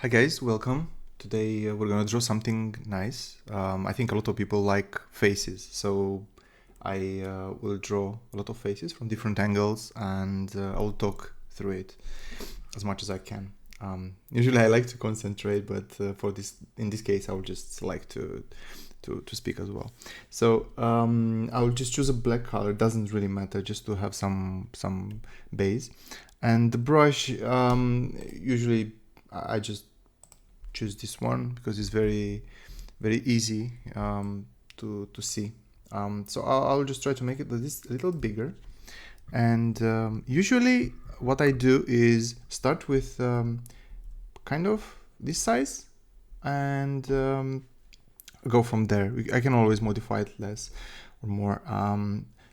Hi guys, welcome. Today we're gonna draw something nice. I think a lot of people like faces, so I will draw a lot of faces from different angles, and I will talk through it as much as I can. Usually I like to concentrate, but in this case, I would just like to speak as well. So I will just choose a black color. It doesn't really matter, just to have some base. And the brush, usually I just choose this one because it's very easy to see. So I'll just try to make it this a little bigger. And usually what I do is start with kind of this size and go from there. I can always modify it less or more.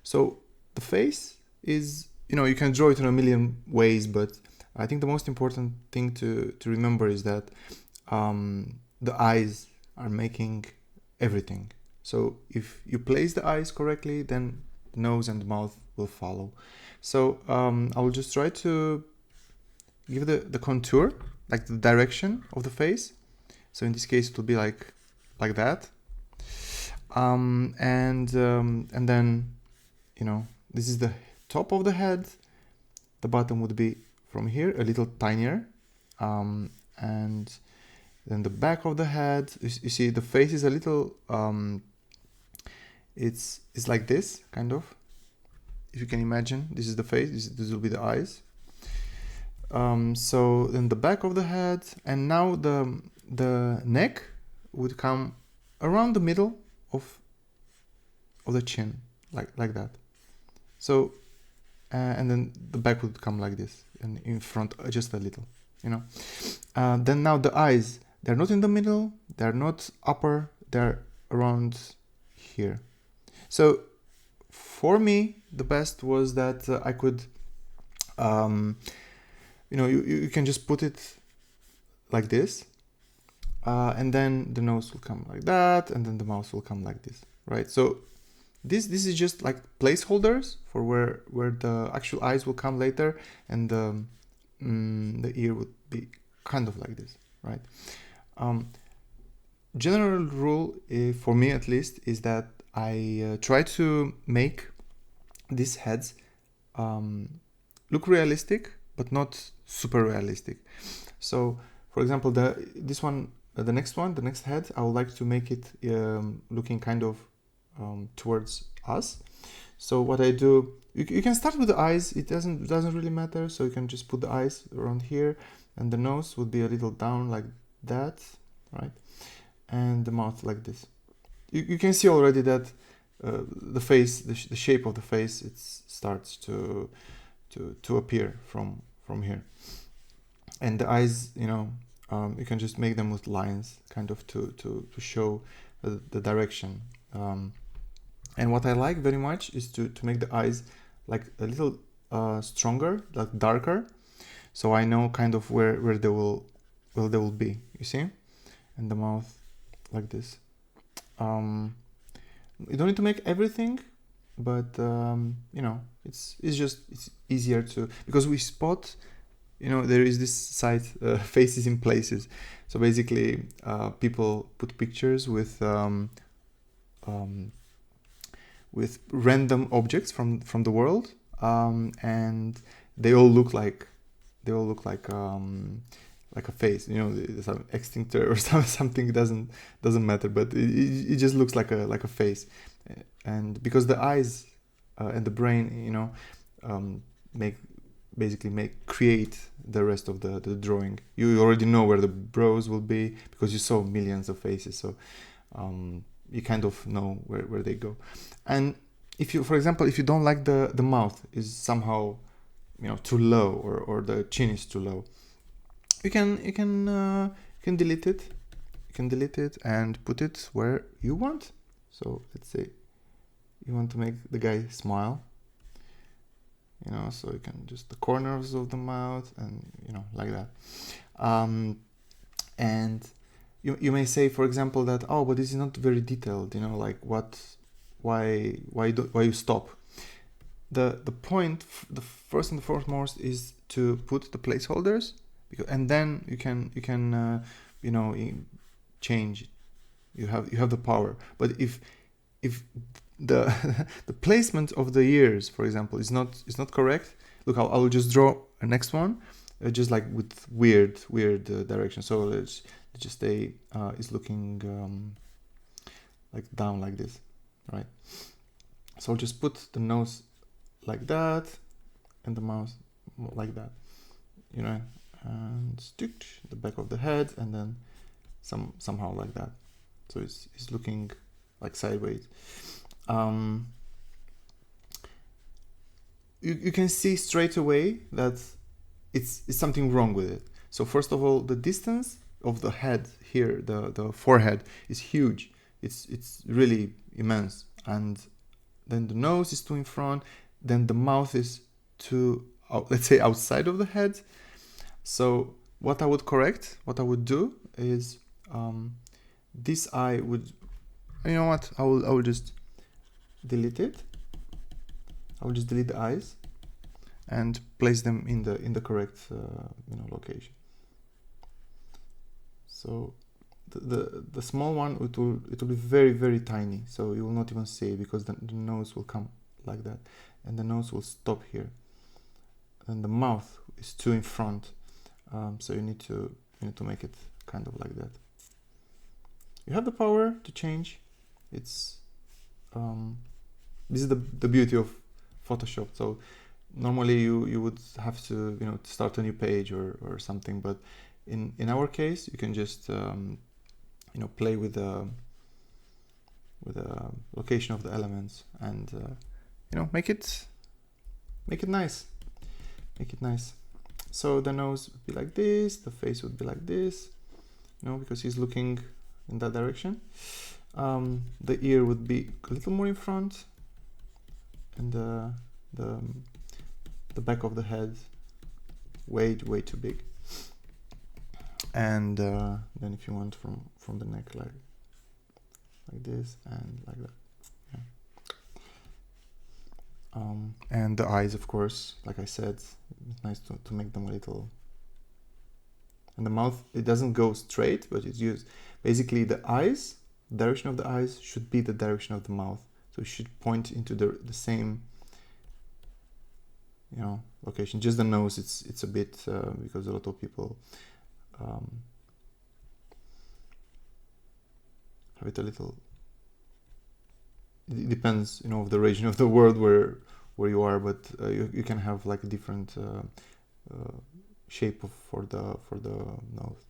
So the face is, you can draw it in a million ways, but I think the most important thing to remember is that the eyes are making everything. So if you place the eyes correctly, then the nose and the mouth will follow. So I will just try to give the contour, like the direction of the face. So in this case, it will be like that. And then, this is the top of the head. The bottom would be from here, a little tinier. And then the back of the head, you see the face is a little, it's like this, kind of. If you can imagine, this is the face, this will be the eyes. So then the back of the head, and now the neck would come around the middle of the chin, like that. So, and then the back would come like this, and in front just a little, Then now the eyes, they're not in the middle, they're not upper, they're around here. So for me, the best was that I could, you can just put it like this, and then the nose will come like that, and then the mouth will come like this, right? So this is just like placeholders for where the actual eyes will come later, and the ear would be kind of like this, right? General rule, for me at least, is that I try to make these heads look realistic, but not super realistic. So, for example, the next head, I would like to make it looking kind of towards us. So what I do, you can start with the eyes. It doesn't really matter. So you can just put the eyes around here, and the nose would be a little down like that, right? And the mouth like this. You can see already that the face, the shape of the face, it starts to appear from here. And the eyes, you can just make them with lines, kind of to show the direction. And what I like very much is to make the eyes like a little stronger, like darker, so I know kind of where they will be. You see, and the mouth like this. You don't need to make everything, but it's easier to, because we spot, there is this site, faces in places. So basically, people put pictures with random objects from the world, and they all look like a face, some extinctor or something, doesn't matter, but it just looks like a face. And because the eyes and the brain, create the rest of the drawing. You already know where the brows will be because you saw millions of faces, so you kind of know where they go. And if you, for example, if you don't like the mouth is somehow too low, or the chin is too low, you can delete it. You can delete it and put it where you want. So let's say you want to make the guy smile, so you can just the corners of the mouth, and like that. And you may say, for example, that, oh, but this is not very detailed, like why you stop. The point, the first and the foremost, is to put the placeholders and then you can change it. You have the power. But if the the placement of the ears, for example, is not correct, look, I'll just draw a next one, just like with weird direction. So let's just say is looking like down like this, right? So I'll just put the nose like that and the mouth like that, and stick the back of the head, and then somehow like that. So it's looking like sideways. You can see straight away that it's something wrong with it. So first of all, the distance of the head here, the forehead, is huge. It's really immense. And then the nose is too in front. Then the mouth is too, let's say, outside of the head. So what I would do is this eye would, you know what? I will just delete it. I will just delete the eyes and place them in the correct location. So the small one, it will be very, very tiny, so you will not even see it, because the nose will come like that, and the nose will stop here, and the mouth is too in front. So you need to make it kind of like that. You have the power to change. It's this is the beauty of Photoshop. So normally you would have to start a new page or something, but in our case you can just play with the location of the elements and make it nice. Make it nice. So the nose would be like this, the face would be like this, because he's looking in that direction. The ear would be a little more in front, and the back of the head way too big. And then if you want from the neck, like this and like that. Yeah. And the eyes, of course, like I said, it's nice to make them a little. And the mouth, it doesn't go straight, but it's used basically the eyes. Direction of the eyes should be the direction of the mouth, so it should point into the same location. Just the nose, it's a bit because a lot of people have it a little. It depends, of the region of the world where you are, but you can have like a different shape for the nose.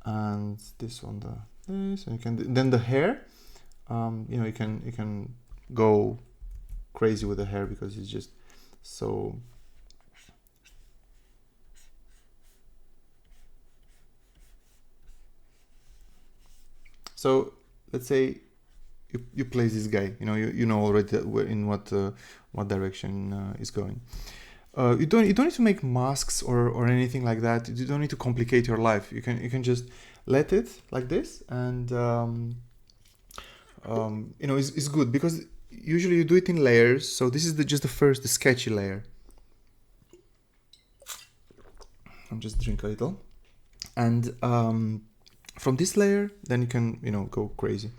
And this one, this, and you can then the hair. You can go crazy with the hair because it's just so. So let's say you place this guy. You know already in what direction is going. You don't need to make masks or anything like that. You don't need to complicate your life. You can just let it like this, and it's good because usually you do it in layers. So this is just the sketchy layer. I'm just drink a little, and from this layer, then you can go crazy.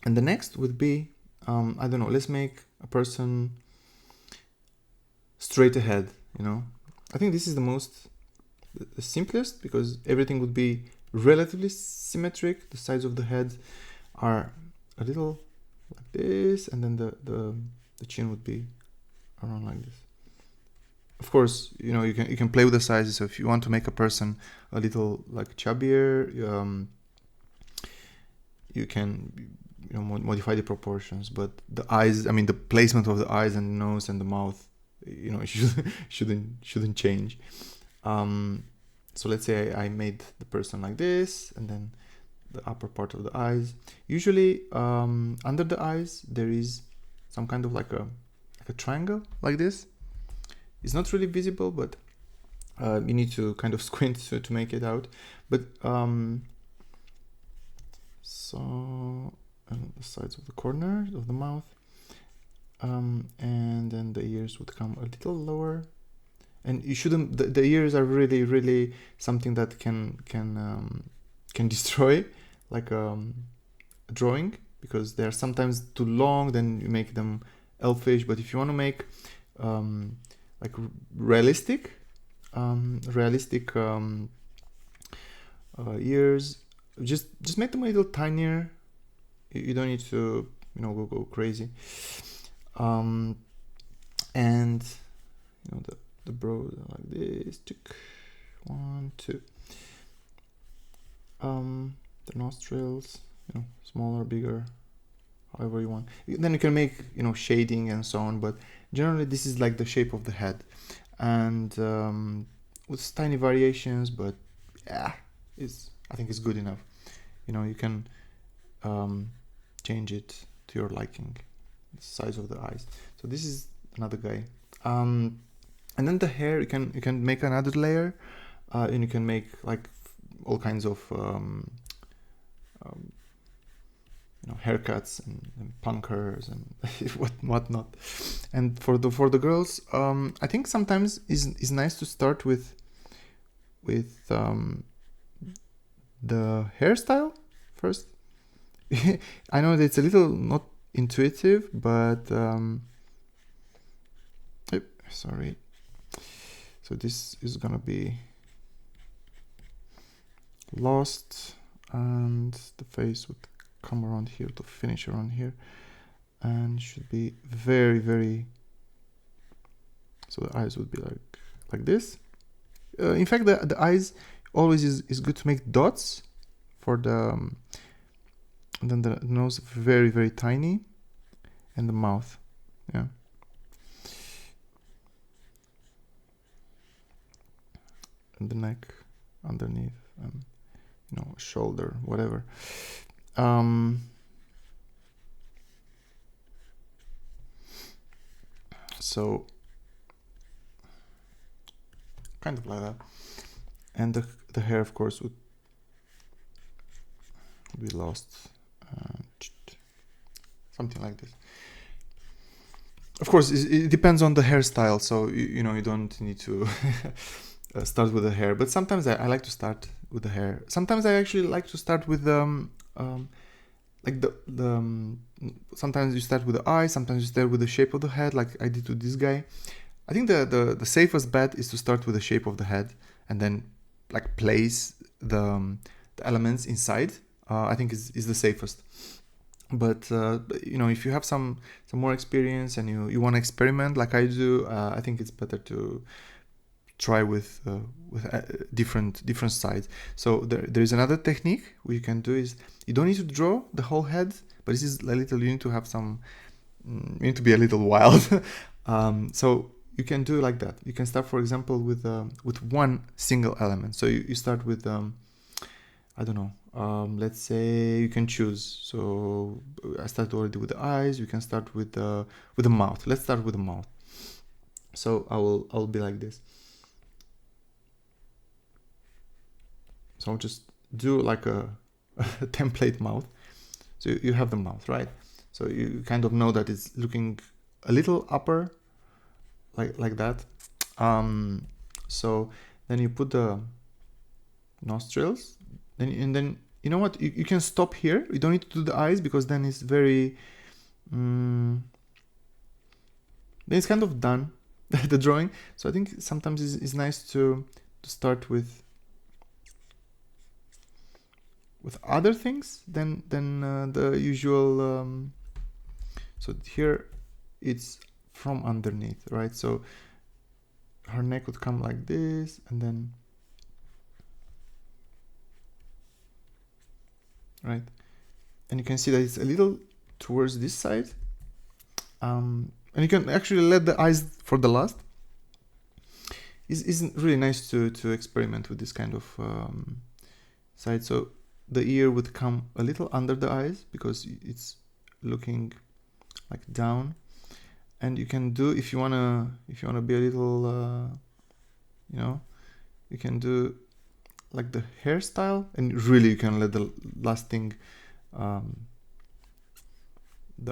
And the next would be I don't know. Let's make a person straight ahead. I think this is the simplest, because everything would be relatively symmetric. The sides of the head are a little like this, and then the chin would be around like this. Of course, you can play with the sizes. So if you want to make a person a little like chubbier, you can modify the proportions. But the eyes, the placement of the eyes and the nose and the mouth, shouldn't change. So let's say I made the person like this, and then the upper part of the eyes. Usually under the eyes there is some kind of like a triangle like this. It's not really visible, but you need to kind of squint to make it out. But so and the sides of the corner of the mouth, and then the ears would come a little lower, and you shouldn't. The ears are really something that can destroy like a drawing, because they're sometimes too long. Then you make them elfish. But if you want to make like realistic ears, just make them a little tinier. You don't need to go crazy. And the brow like this. Tick. 1, 2. The nostrils, smaller, bigger, however you want. Then you can make shading and so on, but generally this is like the shape of the head, and with tiny variations, but yeah, I think it's good enough. You can change it to your liking, the size of the eyes. So this is another guy. And then the hair, you can make another layer, and you can make like all kinds of haircuts and punkers and whatnot. And for the girls, I think sometimes is nice to start with the hairstyle first. I know that it's a little not intuitive, but sorry. So this is gonna be lost, and the face would come around here to finish around here, and should be very. So the eyes would be like this. In fact, the eyes always is good to make dots for the. And then the nose very tiny, and the mouth, yeah. And the neck underneath, and shoulder, whatever. So kind of like that, and the hair, of course, would be lost, something like this. Of course, it depends on the hairstyle, so you don't need to start with the hair, but sometimes I like to start with the hair. Sometimes I actually like to start with like sometimes you start with the eye, sometimes you start with the shape of the head, like I did with this guy. I think the safest bet is to start with the shape of the head and then like place the elements inside. I think is the safest. But if you have some more experience and you want to experiment like I do, I think it's better to try with different sides. So there is another technique what you can do is you don't need to draw the whole head, but this is a little, you need to have some, you need to be a little wild. So you can do like that. You can start, for example, with one single element. So you start with I don't know. Let's say you can choose. So I started already with the eyes. You can start with the mouth. Let's start with the mouth. So I'll be like this. So I'll just do like a template mouth. So you have the mouth, right? So you kind of know that it's looking a little upper, like that. So then you put the nostrils. And then you know what? You can stop here. You don't need to do the eyes because then it's very. Then it's kind of done, the drawing. So I think sometimes it's nice to start with other things than the usual. So here it's from underneath, right? So her neck would come like this, and then. Right, and you can see that it's a little towards this side, and you can actually let the eyes for the last. Isn't really nice to experiment with this kind of side. So the ear would come a little under the eyes because it's looking like down, and you can do if you wanna be a little you can do like the hairstyle, and really you can let the last thing the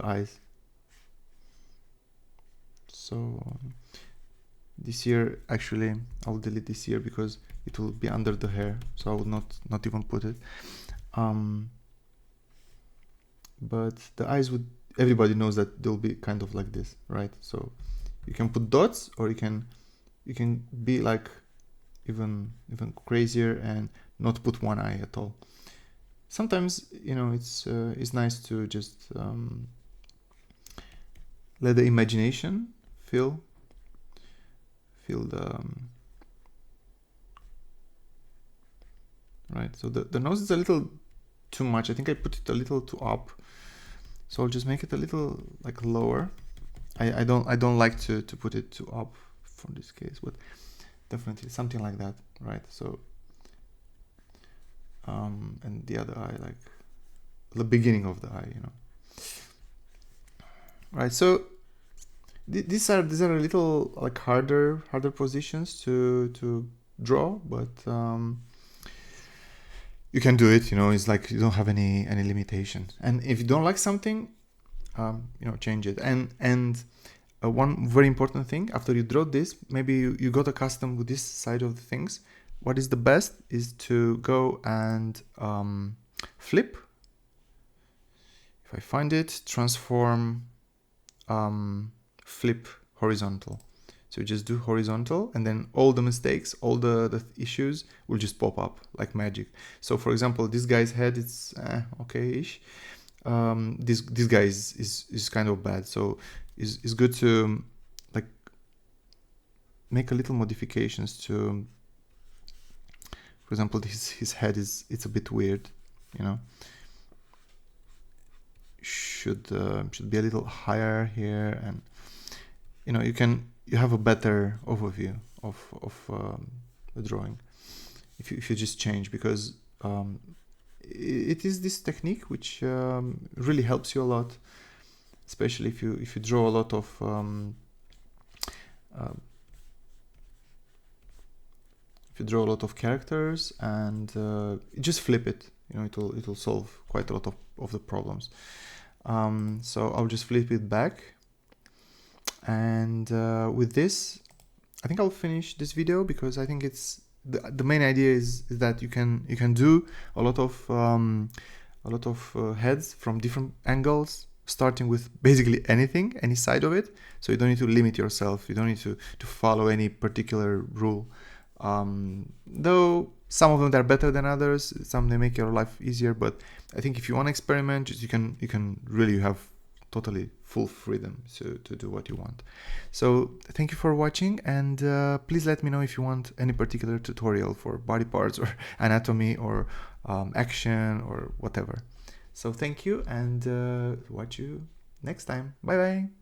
eyes. So This ear, actually, I'll delete this ear because it will be under the hair, so I will not even put it. But the eyes would, everybody knows that they'll be kind of like this, right? So you can put dots, or you can be like even crazier and not put one eye at all. Sometimes, you know, it's nice to just let the imagination feel the right. So the nose is a little too much. I think I put it a little too up, so I'll just make it a little like lower. I don't like to put it too up for this case, but definitely something like that, right? So and the other eye, like the beginning of the eye, you know, right? So these are a little like harder positions to draw, but you can do it. You know, it's like you don't have any limitation. And if you don't like something, you know, change it. And one very important thing, after you draw this, maybe you got accustomed with this side of the things. What is the best is to go and flip. If I find it, transform, flip horizontal. So you just do horizontal, and then all the mistakes, all the issues will just pop up like magic. So for example, this guy's head, it's okay-ish. This guy is kind of bad. So it's good to like make a little modifications to, for example, his head it's a bit weird, you know. Should be a little higher here, and you know, you have a better overview of the drawing if you just change, because it is this technique which really helps you a lot, especially if you draw a lot of if you draw a lot of characters, and just flip it, you know, it'll solve quite a lot of the problems. So I'll just flip it back, and with this I think I'll finish this video, because I think it's the main idea is that you can do a lot of heads from different angles, starting with basically anything, any side of it. So you don't need to limit yourself, you don't need to follow any particular rule, though some of them are better than others, some they make your life easier. But I think if you want to experiment, just you can really have totally full freedom to do what you want. So thank you for watching, and please let me know if you want any particular tutorial for body parts or anatomy or action or whatever. So thank you, and watch you next time. Bye bye.